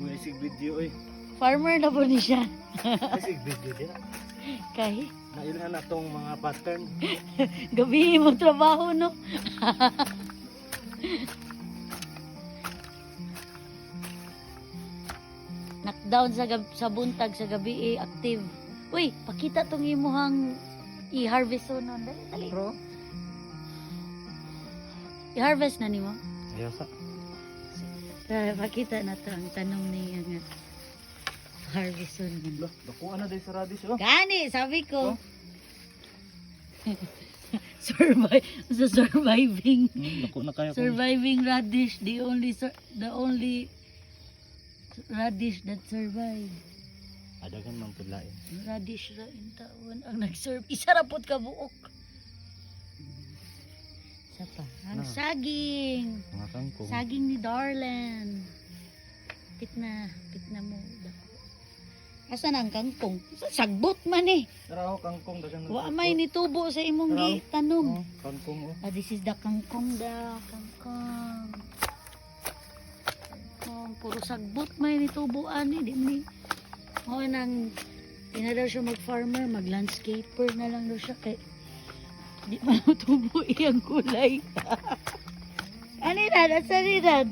May sig video eh. Farmer na po ni siya. May sig video din. Kay, Nailhan na tong mga pattern. gabi mo trabaho, no? Knockdown sa buntag sa gabi active. Uy, pakita tong imuhang i-harvest so no. Dali, dali. Bro. I-harvest na nimo. Ayos sa. Pakita na to ang tanong niya nga. Harvest so no. Dako ano day sa radish oh. Gani, sabi ko. Surviving. Dako na kaya ko. Surviving radish, the only radish that survive. Adagan man pud lain. Radish ra in taon ang nag-serve. Isa ra pud ka buok. Isa pa. Ang Ah. saging. Mga kangkong. Saging ni Darlen. Pitna mo. Asan ang kangkong? Sagbot man eh. Tara kangkong dagan. Wa may nitubo sa imong Tara. gitanom. Oh, kangkong oh. Ah, this is the kangkong da. Kangkong. Puro sagbot may nitubuan eh. Di ni. O nang ina daw siya mag-farmer, mag-landscaper na lang daw siya. Kay di man tubo iyang kulay. Aninad? Asa nidad?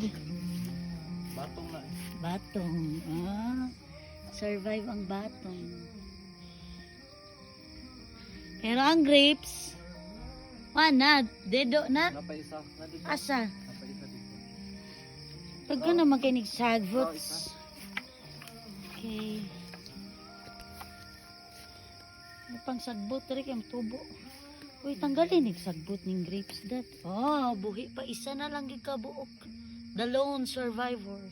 Batong na. Batong. Ah, survive ang batong. Pero ang grapes, wala, dedo na. Napaisa na dito. Asa? Napaisa dito. Pag ko na makinig sagvots. Okay. Ano pang sagbot? Tari kayo tubo. Uy, tanggalin yung sagbot ng grapes dat. Oh, buhi pa. Isa na lang gikabuok. The lone survivor.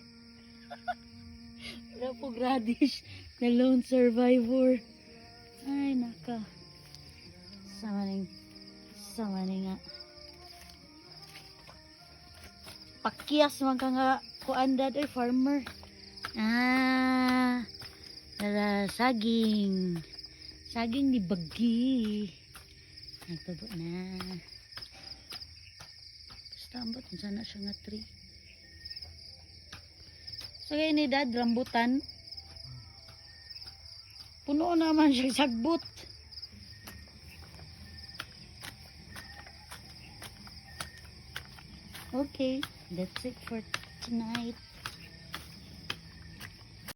Wala po radish. The lone survivor. Ay, naka. Sama ning nga. Pakyas man ka nga kuandad ay farmer. Ah, saging. Saging ni Bagi. Nagtubo na. Basta ambot, sana siya nga tree. So kaya ni dad, rambutan. Puno naman siya sagbot. Okay, that's it for tonight.